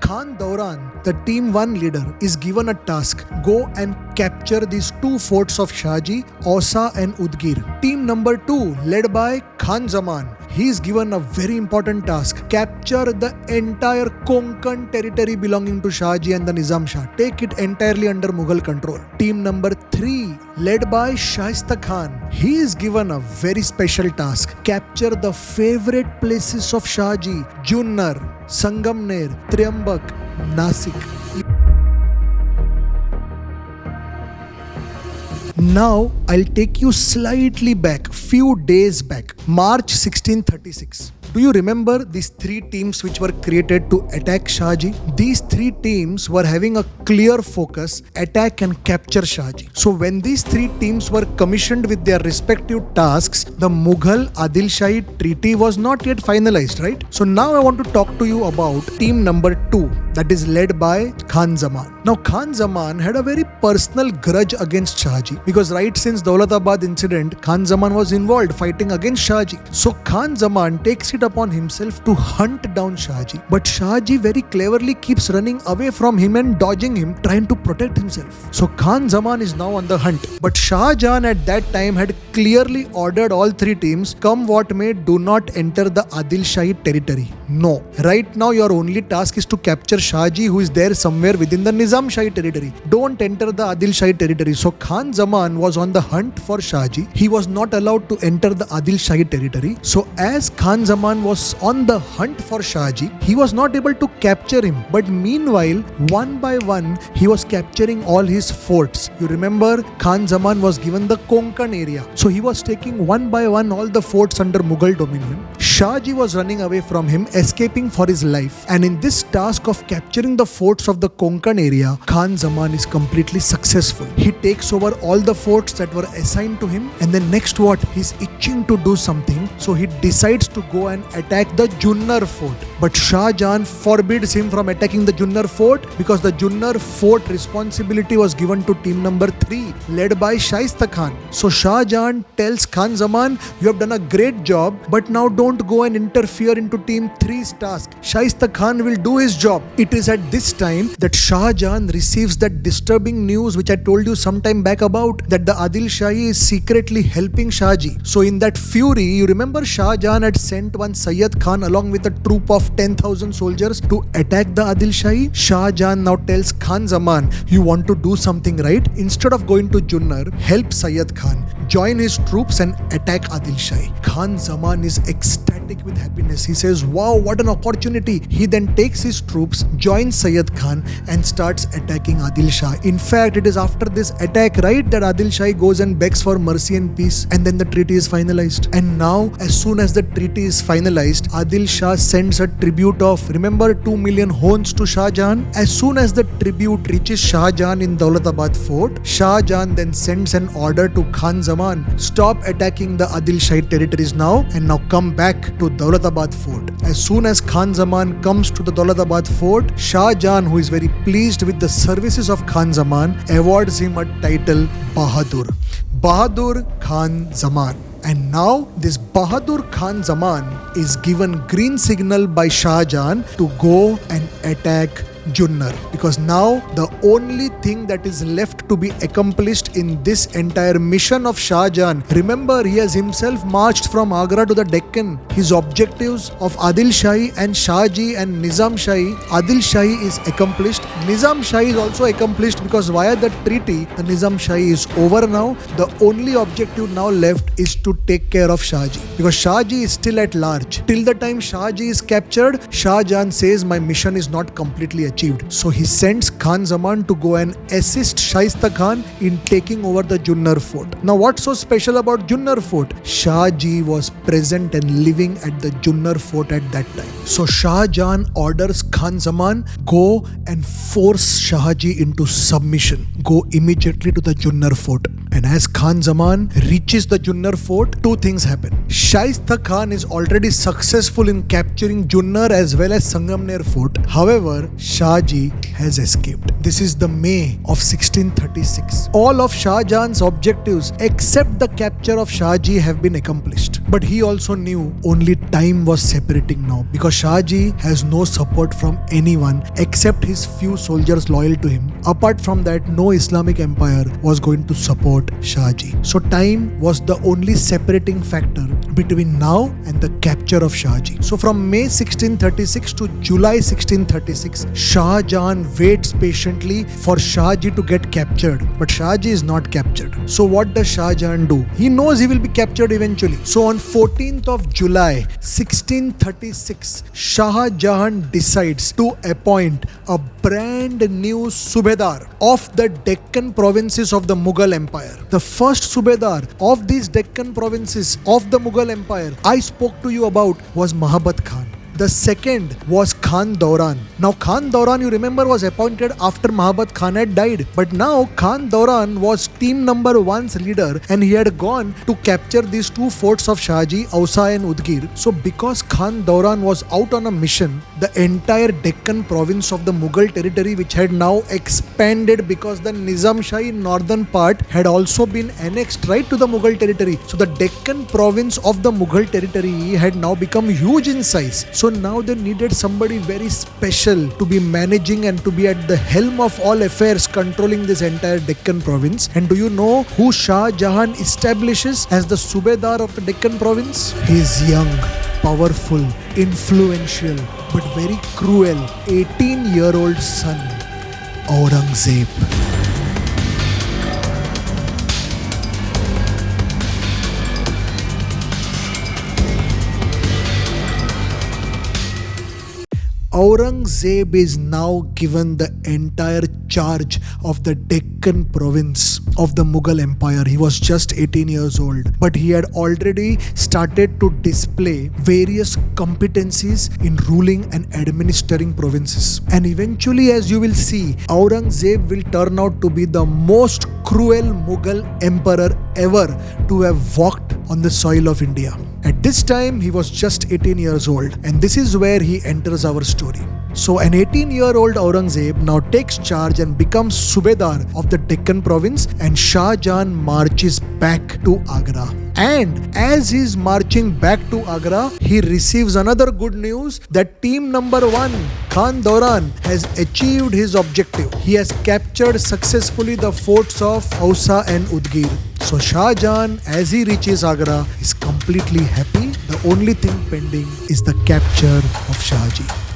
Khan Dauran, the Team 1 leader, is given a task. Go and capture these two forts of Shahji, Ausa and Udgir. Team number 2, led by Khan Zaman, he is given a very important task. Capture the entire Konkan territory belonging to Shahji and the Nizam Shah. Take it entirely under Mughal control. Team number 3, led by Shaista Khan, he is given a very special task. Capture the favorite places of Shahji: Junnar, Sangamner, Triambak, Nasik. Now I'll take you slightly back, few days back, March 1636. Do you remember these three teams which were created to attack Shahji? These three teams were having a clear focus: attack and capture Shahji. So when these three teams were commissioned with their respective tasks, the Mughal Adil Shahi treaty was not yet finalized, right? So now I want to talk to you about team number 2, that is led by Khan Zaman. Now Khan Zaman had a very personal grudge against Shahji because right since Daulatabad incident, Khan Zaman was involved fighting against Shahji. So Khan Zaman takes it upon himself to hunt down Shahji. But Shahji very cleverly keeps running away from him and dodging him, trying to protect himself. So Khan Zaman is now on the hunt. But Shah Jahan at that time had clearly ordered all three teams, come what may, do not enter the Adil Shahi territory. No. Right now your only task is to capture Shahji, who is there somewhere within the Nizam Shahi territory. Don't enter the Adil Shahi territory. So Khan Zaman was on the hunt for Shahji. He was not allowed to enter the Adil Shahi territory. So as Khan Zaman was on the hunt for Shahji, he was not able to capture him. But meanwhile, one by one, he was capturing all his forts. You remember, Khan Zaman was given the Konkan area. So he was taking one by one all the forts under Mughal dominion. Shahji was running away from him, escaping for his life. And in this task of capturing the forts of the Konkan area, Khan Zaman is completely successful. He takes over all the forts that were assigned to him. And then next what? He's itching to do something. So he decides to go and attack the Junnar fort. But Shah Jahan forbids him from attacking the Junnar fort because the Junnar fort responsibility was given to team number 3, led by Shaista Khan. So Shah Jahan tells Khan Zaman, you have done a great job, but now don't go and interfere into team 3's task. Shaista Khan will do his job. It is at this time that Shah Jahan receives that disturbing news which I told you some time back about, that the Adil Shahi is secretly helping Shahji. So in that fury, you remember Shah Jahan had sent one Sayyid Khan along with a troop of 10,000 soldiers to attack the Adil Shahi. Shah Jahan now tells Khan Zaman, you want to do something right? Instead of going to Junnar, help Sayyid Khan, join his troops and attack Adil Shahi. Khan Zaman is ecstatic with happiness. He says, wow, what an opportunity. He then takes his troops, joins Sayyid Khan and starts attacking Adil Shah. In fact, it is after this attack, right, that Adil Shahi goes and begs for mercy and peace, and then the treaty is finalized. And now, as soon as the treaty is finalized, Adil Shah sends a tribute of, remember, 2 million hones to Shah Jahan. As soon as the tribute reaches Shah Jahan in Daulatabad fort, Shah Jahan then sends an order to Khan Zaman, stop attacking the Adil Shahi territories now and now come back to Daulatabad fort. As soon as Khan Zaman comes to the Daulatabad fort, Shah Jahan, who is very pleased with the services of Khan Zaman, awards him a title Bahadur. Bahadur Khan Zaman. And now this Bahadur Khan Zaman is given green signal by Shah Jahan to go and attack Junnar, because now the only thing that is left to be accomplished in this entire mission of Shah Jahan, remember, he has himself marched from Agra to the Deccan. His objectives of Adil Shahi and Shahji and Nizam Shahi, Adil Shahi is accomplished. Nizam Shahi is also accomplished because via the treaty, the Nizam Shahi is over now. The only objective now left is to take care of Shahji, because Shahji is still at large. Till the time Shahji is captured, Shah Jahan says my mission is not completely achieved. So he sends Khan Zaman to go and assist Shaista Khan in taking over the Junnar fort. Now what's so special about Junnar fort? Shahji was present and living at the Junnar fort at that time. So Shah Jahan orders Khan Zaman, go and force Shahji into submission. Go immediately to the Junnar fort. And as Khan Zaman reaches the Junnar fort, two things happen. Shaista Khan is already successful in capturing Junnar as well as Sangamner fort. However, Shahji has escaped. This is the May of 1636. All of Shah Jahan's objectives except the capture of Shahji have been accomplished. But he also knew only time was separating now because Shahji has no support from anyone except his few soldiers loyal to him. Apart from that, no Islamic empire was going to support Shahji. So time was the only separating factor between now and the capture of Shahji. So from May 1636 to July 1636, Shah Jahan waits patiently for Shahji to get captured, but Shahji is not captured. So what does Shah Jahan do? He knows he will be captured eventually. So on 14th of July 1636, Shah Jahan decides to appoint a brand new Subedar of the Deccan provinces of the Mughal Empire. The first Subedar of these Deccan provinces of the Mughal Empire I spoke to you about was Mahabat Khan. The second was Khan Dauran. Now Khan Dauran, you remember, was appointed after Mahabat Khan had died. But now Khan Dauran was team number 1's leader and he had gone to capture these two forts of Shahji, Ausa and Udgir. So because Khan Dauran was out on a mission, the entire Deccan province of the Mughal territory, which had now expanded because the Nizam Shahi northern part had also been annexed right to the Mughal territory. So the Deccan province of the Mughal territory had now become huge in size. So now they needed somebody very special to be managing and to be at the helm of all affairs controlling this entire Deccan province. And do you know who Shah Jahan establishes as the Subedar of the Deccan province? His young, powerful, influential, but very cruel 18-year-old son, Aurangzeb. Aurangzeb is now given the entire charge of the Deccan province of the Mughal Empire. He was just 18 years old, but he had already started to display various competencies in ruling and administering provinces. And eventually, as you will see, Aurangzeb will turn out to be the most cruel Mughal emperor ever to have walked on the soil of India. At this time, he was just 18 years old, and this is where he enters our story. So an 18-year-old Aurangzeb now takes charge and becomes Subedar of the Deccan province, and Shah Jahan marches back to Agra. And as he's marching back to Agra, he receives another good news that team number 1, Khan Dauran, has achieved his objective. He has captured successfully the forts of Ausa and Udgir. So Shah Jahan, as he reaches Agra, is completely happy. The only thing pending is the capture of Shahji.